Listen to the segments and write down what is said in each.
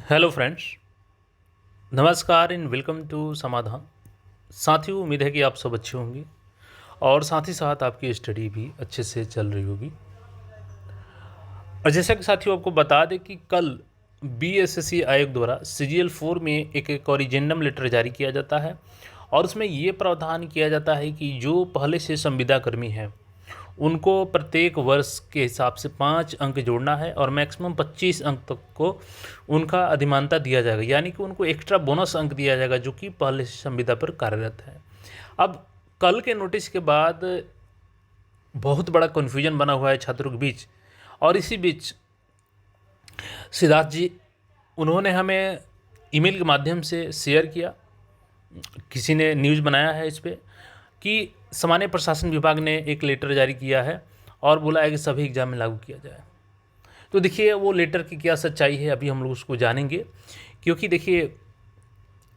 Hello friends, नमस्कार and welcome to समाधान। साथियों, उम्मीद है कि आप सब अच्छे होंगे और साथ ही साथ आपकी स्टडी भी अच्छे से चल रही होगी। और जैसा कि साथियों आपको बता दें कि कल बीएसएससी आयोग द्वारा सीजीएल 4 में एक कॉरिजेंडम लेटर जारी किया जाता है और उसमें ये प्रावधान किया जाता है कि जो पहले से संविदा कर्मी हैं उनको प्रत्येक वर्ष के हिसाब से 5 अंक जोड़ना है और मैक्सिमम 25 अंक तक को उनका अधिमानता दिया जाएगा, यानी कि उनको एक्स्ट्रा बोनस अंक दिया जाएगा जो कि पहले से संविदा पर कार्यरत है। अब कल के नोटिस के बाद बहुत बड़ा कन्फ्यूजन बना हुआ है छात्रों के बीच और इसी बीच सिद्धार्थ जी उन्होंने हमें ईमेल के माध्यम से शेयर किया, किसी ने न्यूज़ बनाया है इस पे कि सामान्य प्रशासन विभाग ने एक लेटर जारी किया है और बोला है कि सभी एग्जाम में लागू किया जाए। तो देखिए वो लेटर की क्या सच्चाई है अभी हम लोग उसको जानेंगे, क्योंकि देखिए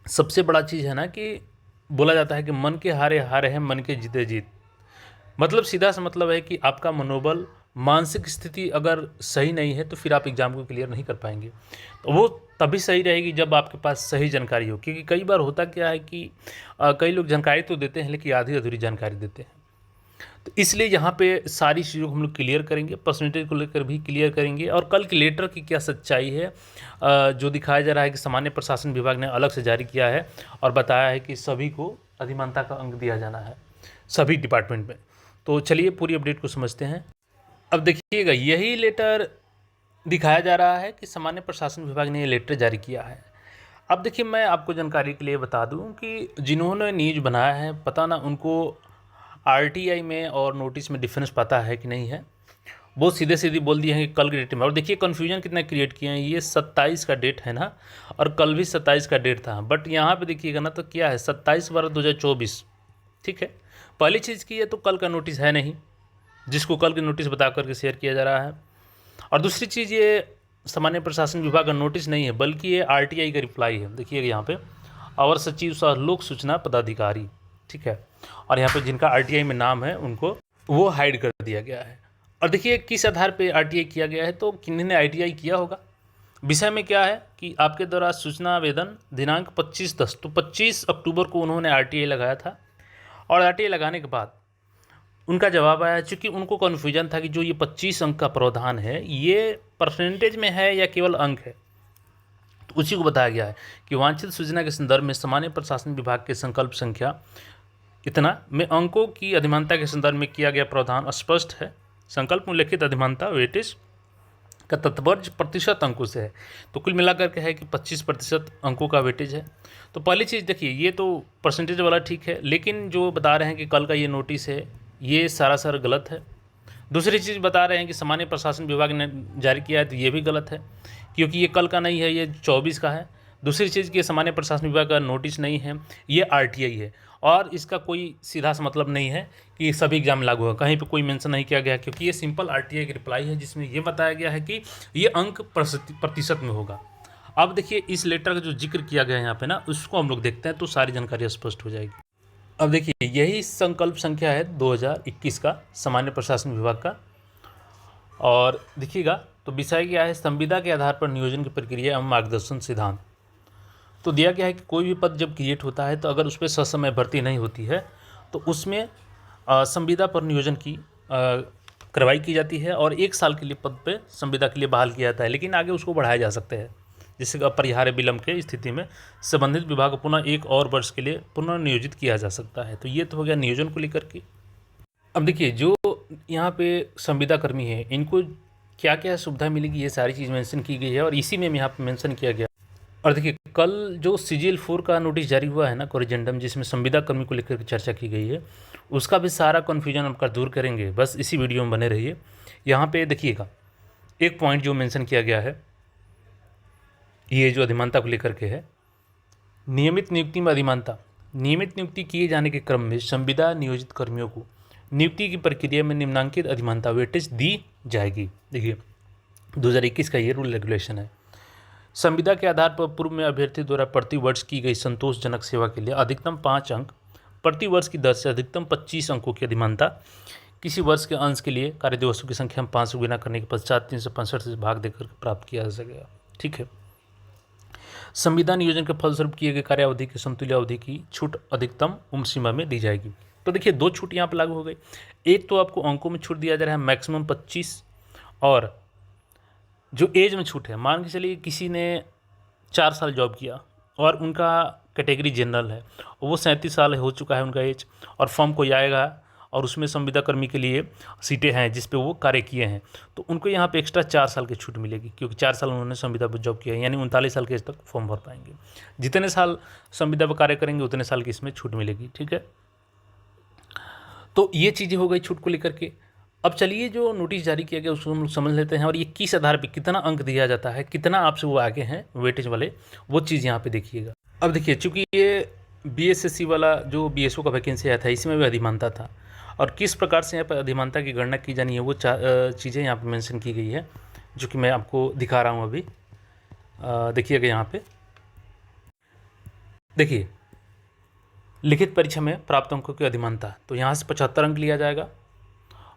सबसे बड़ा चीज़ है ना कि बोला जाता है कि मन के हारे हारे हैं, मन के जीते जीत। मतलब सीधा सा मतलब है कि आपका मनोबल, मानसिक स्थिति अगर सही नहीं है तो फिर आप एग्ज़ाम को क्लियर नहीं कर पाएंगे। तो वो तभी सही रहेगी जब आपके पास सही जानकारी हो, क्योंकि कई बार होता क्या है कि कई लोग जानकारी तो देते हैं लेकिन आधी अधूरी जानकारी देते हैं। तो इसलिए यहाँ पे सारी चीज़ों को हम लोग क्लियर करेंगे, परसेंटेज को लेकर भी क्लियर करेंगे और कल के लेटर की क्या सच्चाई है। जो दिखाया जा रहा है कि सामान्य प्रशासन विभाग ने अलग से जारी किया है और बताया है कि सभी को अधिमानता का अंक दिया जाना है सभी डिपार्टमेंट में। तो चलिए पूरी अपडेट को समझते हैं। अब देखिएगा यही लेटर दिखाया जा रहा है कि सामान्य प्रशासन विभाग ने ये लेटर जारी किया है। अब देखिए मैं आपको जानकारी के लिए बता दूं कि जिन्होंने न्यूज़ बनाया है पता ना उनको आरटीआई में और नोटिस में डिफरेंस पता है कि नहीं है। वो सीधे सीधे बोल दिए हैं कि कल के डेट में। और देखिए कन्फ्यूजन कितना क्रिएट किए हैं। ये 27 का डेट है ना, और कल भी 27 का डेट था, बट यहाँ पे देखिएगा ना तो क्या है 27/12/2024। ठीक है, पहली चीज़ की है तो कल का नोटिस है नहीं जिसको कल के नोटिस बता करके शेयर किया जा रहा है। और दूसरी चीज़ ये सामान्य प्रशासन विभाग का नोटिस नहीं है बल्कि ये आरटीआई का रिप्लाई है। देखिए यहाँ पे अवर सचिव सह लोक सूचना पदाधिकारी, ठीक है, और यहाँ पे जिनका आरटीआई में नाम है उनको वो हाइड कर दिया गया है। और देखिए किस आधार पे आरटीआई किया गया है, तो किन्होंने आरटीआई किया होगा, विषय में क्या है कि आपके द्वारा सूचना आवेदन दिनांक 25/10, तो 25 अक्टूबर को उन्होंने आरटीआई लगाया था। और आरटीआई लगाने के बाद उनका जवाब आया, चूँकि उनको कन्फ्यूजन था कि जो ये 25 अंक का प्रावधान है ये परसेंटेज में है या केवल अंक है। तो उसी को बताया गया है कि वांछित सूचना के संदर्भ में सामान्य प्रशासन विभाग के संकल्प संख्या इतना में अंकों की अधिमानता के संदर्भ में किया गया प्रावधान स्पष्ट है। संकल्प में उल्लेखित अधिमानता वेटेज का तात्पर्य प्रतिशत अंकों से है। तो कुल मिलाकर के है कि 25% अंकों का वेटेज है। तो पहली चीज़ देखिए ये तो परसेंटेज वाला ठीक है, लेकिन जो बता रहे हैं कि कल का ये नोटिस है ये सरासर गलत है। दूसरी चीज़ बता रहे हैं कि सामान्य प्रशासन विभाग ने जारी किया है तो ये भी गलत है, क्योंकि ये कल का नहीं है, ये 24 का है। दूसरी चीज़ कि सामान्य प्रशासन विभाग का नोटिस नहीं है, ये आरटीआई है और इसका कोई सीधा सा मतलब नहीं है कि सभी एग्जाम लागू होगा। कहीं पे कोई मेंशन नहीं किया गया, क्योंकि ये सिंपल आरटीआई की रिप्लाई है जिसमें ये बताया गया है कि ये अंक प्रतिशत में होगा। अब देखिए इस लेटर का जो जिक्र किया गया है यहाँ पे ना, उसको हम लोग देखते हैं तो सारी जानकारी स्पष्ट हो जाएगी। अब देखिए यही संकल्प संख्या है 2021 का सामान्य प्रशासन विभाग का। और देखिएगा तो विषय क्या है, संविदा के आधार पर नियोजन की प्रक्रिया एवं मार्गदर्शन सिद्धांत। तो दिया गया है कि कोई भी पद जब क्रिएट होता है तो अगर उस पर ससमय भर्ती नहीं होती है तो उसमें संविदा पर नियोजन की कार्रवाई की जाती है और 1 साल के लिए पद पे संविदा के लिए बहाल किया जाता है, लेकिन आगे उसको बढ़ाया जा सकते हैं। जिससे अपरिहार्य विलंब के स्थिति में संबंधित विभाग को पुनः 1 और वर्ष के लिए पुनः नियोजित किया जा सकता है। तो ये तो हो गया नियोजन को लेकर के। अब देखिए जो यहाँ पे संविदा कर्मी है इनको क्या क्या सुविधा मिलेगी, ये सारी चीज़ मेंशन की गई है और इसी में यहाँ पे मेंशन किया गया। और देखिए कल जो सीजीएल 4 का नोटिस जारी हुआ है ना कोरिजेंडम, जिसमें संविदा कर्मी को लेकर चर्चा की गई है, उसका भी सारा कन्फ्यूजन आपका दूर करेंगे। बस इसी वीडियो में बने रहिए। यहाँ पे देखिएगा एक पॉइंट जो मेंशन किया गया है, ये जो अधिमानता को लेकर के है, नियमित नियुक्ति में अधिमानता। नियमित नियुक्ति किए जाने के क्रम में संविदा नियोजित कर्मियों को नियुक्ति की प्रक्रिया में निम्नांकित अधिमानता वेटेज दी जाएगी। देखिए 2021 का ये रूल रेगुलेशन है। संविदा के आधार पर पूर्व में अभ्यर्थी द्वारा प्रति वर्ष की गई संतोषजनक सेवा के लिए अधिकतम 5 अंक प्रति वर्ष की दर से अधिकतम 25 अंकों की अधिमानता किसी वर्ष के अंश के लिए कार्य दिवसों की संख्या में 5 से गुना करने के पश्चात 365 से भाग देकर प्राप्त किया जा सकेगा। ठीक है, संविधान योजना के फलस्वरूप किए गए कार्यावधि की समतुल्य अवधि की छूट अधिकतम उम्र सीमा में दी जाएगी। तो देखिए 2 छूट यहाँ पर लागू हो गई। एक तो आपको अंकों में छूट दिया जा रहा है मैक्सिमम 25, और जो एज में छूट है, मान के चलिए किसी ने 4 साल जॉब किया और उनका कैटेगरी जनरल है, वो 37 साल हो चुका है उनका एज, और फॉर्म कोई आएगा और उसमें संविदा कर्मी के लिए सीटें हैं जिस पे वो कार्य किए हैं, तो उनको यहाँ पे एक्स्ट्रा 4 साल की छूट मिलेगी, क्योंकि 4 साल उन्होंने संविदा पर जॉब किया है, यानी 39 साल के एज तक फॉर्म भर पाएंगे। जितने साल संविदा पर कार्य करेंगे उतने साल की इसमें छूट मिलेगी। ठीक है, तो ये चीज़ें हो गई छूट को लेकर के। अब चलिए जो नोटिस जारी किया गया उसको हम लोग समझ लेते हैं, और ये किस आधार पे कितना अंक दिया जाता है, कितना आपसे वो आगे हैं वेटेज वाले, वो चीज़ यहाँ पे देखिएगा। अब देखिए चूँकि ये बीएसएससी वाला जो बीएसओ का वैकेंसी आया था, इसमें भी अधिमानता था, और किस प्रकार से यहाँ पर अधिमानता की गणना की जानी है वो चीज़ें यहाँ पर मेंशन की गई है, जो कि मैं आपको दिखा रहा हूँ अभी। देखिएगा यहाँ पे, देखिए लिखित परीक्षा में प्राप्त अंकों की अधिमानता, तो यहाँ से 75 अंक लिया जाएगा,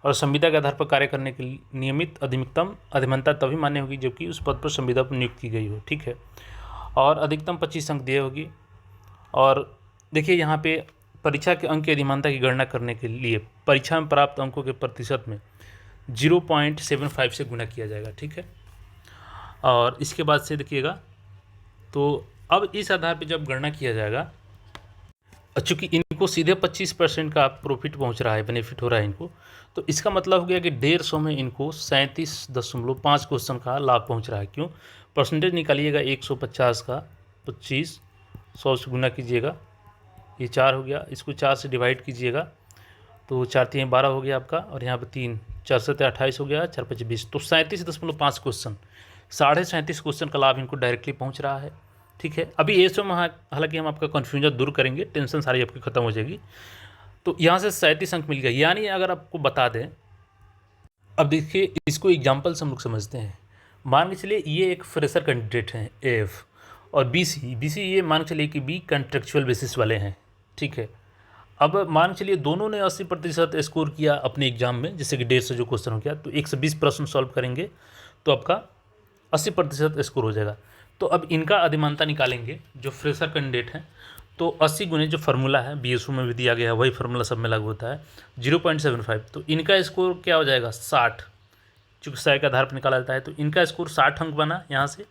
और संविदा के आधार पर कार्य करने के लिए नियमित अधिकतम अधिमानता तभी मान्य होगी जबकि उस पद पर संविदा पर नियुक्त की गई हो। ठीक है, और अधिकतम 25 अंक दिए होगी। और देखिए यहाँ पे परीक्षा के अंक की अधिमानता की गणना करने के लिए परीक्षा में प्राप्त अंकों के प्रतिशत में 0.75 से गुणा किया जाएगा। ठीक है, और इसके बाद से देखिएगा, तो अब इस आधार पर जब गणना किया जाएगा, चूँकि इनको सीधे 25% का प्रॉफिट पहुंच रहा है, बेनिफिट हो रहा है इनको, तो इसका मतलब हो गया कि 150 में इनको 37.5 क्वेश्चन का लाभ पहुंच रहा है। क्यों? परसेंटेज निकालिएगा 150 का 25 100 से गुना कीजिएगा, ये 4 हो गया, इसको 4 से डिवाइड कीजिएगा, तो 4 3 12 हो गया आपका, और यहाँ पर 3 4 7 28 हो गया, 4 5 20, तो 37.5 क्वेश्चन, 37.5 क्वेश्चन का लाभ इनको डायरेक्टली पहुँच रहा है। ठीक है, अभी ये सब हालांकि हम आपका कन्फ्यूजन दूर करेंगे, टेंशन सारी आपकी खत्म हो जाएगी। तो यहाँ से 37 अंक मिल गया, यानी अगर आपको बता दें, अब देखिए इसको एग्जाम्पल से हम लोग समझते हैं। मान के चलिए ये एक फ्रेशर कैंडिडेट हैं एफ, और बीसी ये मान के चलिए कि बी कॉन्ट्रेक्चुअल बेसिस वाले हैं। ठीक है, अब मान के चलिए दोनों ने 80% स्कोर किया अपने एग्जाम में, जैसे कि 150 जो क्वेश्चन हो गया, तो 120 प्रश्न सॉल्व करेंगे तो आपका 80% स्कोर हो जाएगा। तो अब इनका अधिमानता निकालेंगे जो फ्रेशर कैंडिडेट हैं, तो 80 गुने जो फार्मूला है बीएसओ में भी दिया गया है, वही फार्मूला सब में लागू होता है, 0.75, तो इनका स्कोर क्या हो जाएगा 60, चूँकि 100 के आधार पर निकाला जाता है, तो इनका स्कोर 60 अंक बना यहाँ से,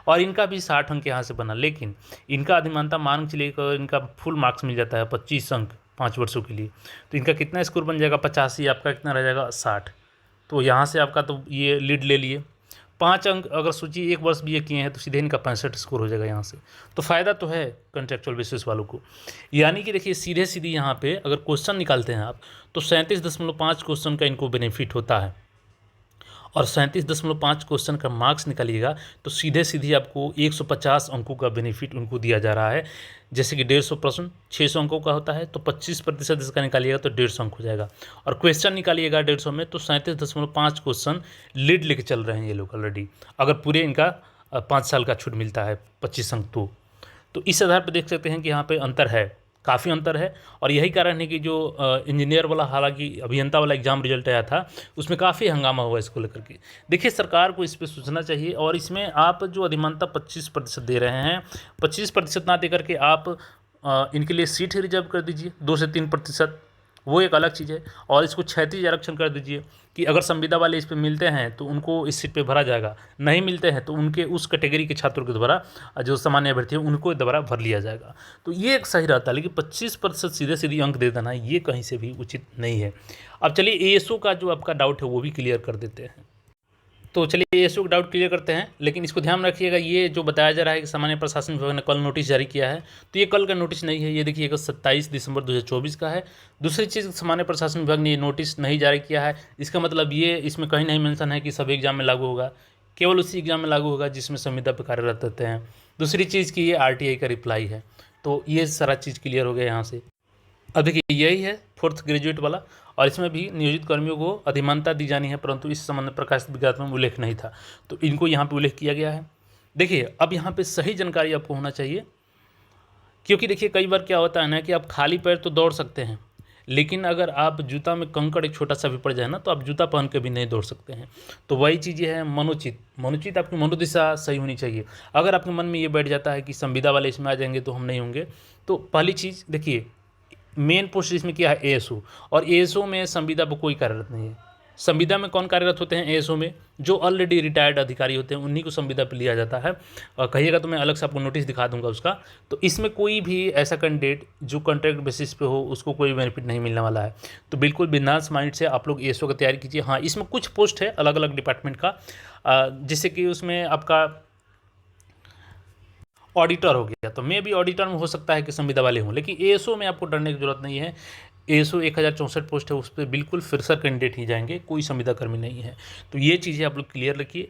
और इनका भी 60 अंक यहाँ से बना। लेकिन इनका अधिमानता मान के चलिए इनका फुल मार्क्स मिल जाता है 25 अंक 5 वर्षों के लिए, तो इनका कितना स्कोर बन जाएगा 85, आपका कितना रह जाएगा 60। तो यहाँ से आपका तो ये लीड ले लिए 5 अंक, अगर सोचिए 1 वर्ष भी ये किए हैं तो सीधे इनका 65 स्कोर हो जाएगा यहाँ से। तो फ़ायदा तो है कॉन्ट्रेक्चुअल बेसिस वालों को, यानी कि देखिए सीधे सीधी यहाँ पे अगर क्वेश्चन निकालते हैं आप, तो 37.5 क्वेश्चन का इनको बेनिफिट होता है, और 37.5 क्वेश्चन का मार्क्स निकालिएगा तो सीधे सीधे आपको 150 अंकों का बेनिफिट उनको दिया जा रहा है। जैसे कि 150 प्रश्न 600 अंकों का होता है, तो 25% इसका निकालिएगा तो 150 अंक हो जाएगा, और क्वेश्चन निकालिएगा 150 में तो 37.5 क्वेश्चन लीड लेके चल रहे हैं ये लोग ऑलरेडी, अगर पूरे इनका 5 साल का छूट मिलता है 25 अंक। तो इस आधार पर देख सकते हैं कि यहाँ पर अंतर है, काफ़ी अंतर है, और यही कारण है कि जो इंजीनियर वाला, हालांकि अभियंता वाला एग्जाम रिजल्ट आया था उसमें काफ़ी हंगामा हुआ इसको लेकर के। देखिए सरकार को इस पर सोचना चाहिए, और इसमें आप जो अधिमानता 25% दे रहे हैं, 25% ना दे करके आप इनके लिए सीट ही रिजर्व कर दीजिए 2 से 3%, वो एक अलग चीज़ है, और इसको क्षैतिज आरक्षण कर दीजिए कि अगर संविदा वाले इस पे मिलते हैं तो उनको इस सीट पे भरा जाएगा, नहीं मिलते हैं तो उनके उस कैटेगरी के छात्रों के द्वारा, जो सामान्य अभ्यर्थी हैं उनको द्वारा भर लिया जाएगा। तो ये एक सही रहता है, लेकिन 25% सीधे सीधे अंक दे देना ये कहीं से भी उचित नहीं है। अब चलिए एएसओ का जो आपका डाउट है वो भी क्लियर कर देते हैं। तो चलिए एएसओ का डाउट क्लियर करते हैं, लेकिन इसको ध्यान रखिएगा, ये जो बताया जा रहा है कि सामान्य प्रशासन विभाग ने कल नोटिस जारी किया है, तो ये कल का नोटिस नहीं है, ये देखिएगा 27 दिसंबर 2024 का है। दूसरी चीज़, सामान्य प्रशासन विभाग ने ये नोटिस नहीं जारी किया है, इसका मतलब ये इसमें कहीं नहीं मेंशन है कि सभी एग्जाम में लागू होगा, केवल उसी एग्जाम में लागू होगा जिसमें संविदा पर कार्यरत रहते हैं। दूसरी चीज़ की ये आरटीआई का रिप्लाई है, तो ये सारा चीज़ क्लियर हो गया यहाँ से। अब देखिए यही है 4th ग्रेजुएट वाला, और इसमें भी नियोजित कर्मियों को अधिमानता दी जानी है, परंतु इस संबंध में प्रकाशित विज्ञप्ति में उल्लेख नहीं था, तो इनको यहाँ पे उल्लेख किया गया है। देखिए अब यहाँ पे सही जानकारी आपको होना चाहिए, क्योंकि देखिए कई बार क्या होता है ना कि आप खाली पैर तो दौड़ सकते हैं, लेकिन अगर आप जूता में कंकड़ एक छोटा सा भी पड़ जाए ना, तो आप जूता पहन के भी नहीं दौड़ सकते हैं। तो वही चीज़ ये है मनोचित। मनोचित आपकी मनोदिशा सही होनी चाहिए। अगर आपके मन में ये बैठ जाता है कि संविदा वाले इसमें आ जाएंगे तो हम नहीं होंगे, तो पहली चीज़ देखिए, मेन पोस्ट इसमें क्या है, एएसओ, और एएसओ में संविदा पर कोई कार्यरत नहीं है। संविदा में कौन कार्यरत होते हैं, एएसओ में जो ऑलरेडी रिटायर्ड अधिकारी होते हैं उन्हीं को संविदा पर लिया जाता है। और कहिएगा तो मैं अलग से आपको नोटिस दिखा दूंगा उसका। तो इसमें कोई भी ऐसा कैंडिडेट जो कॉन्ट्रैक्ट बेसिस पे हो उसको कोई बेनिफिट नहीं मिलने वाला है। तो बिल्कुल बिंदास माइंड से आप लोग एएसओ की तैयारी कीजिए। हाँ, इसमें कुछ पोस्ट है अलग अलग डिपार्टमेंट का, जैसे कि उसमें आपका ऑडिटर हो गया, तो मैं भी ऑडिटर में हो सकता है कि संविदा वाले हों, लेकिन एएसओ में आपको डरने की जरूरत नहीं है। एएसओ 1064 पोस्ट है, उस पर बिल्कुल फ्रेशर कैंडिडेट ही जाएंगे, कोई संविदा कर्मी नहीं है। तो ये चीज़ें आप लोग क्लियर रखिए।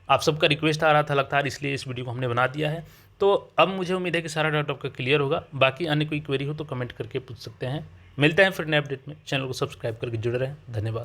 आप सबका रिक्वेस्ट आ रहा था लगातार, इसलिए इस वीडियो को हमने बना दिया है। तो अब मुझे उम्मीद है कि सारा डाउट आपका क्लियर होगा। बाकी अन्य कोई क्वेरी हो तो कमेंट करके पूछ सकते हैं। मिलते हैं फिर नए अपडेट में। चैनल को सब्सक्राइब करके जुड़े रहें। धन्यवाद।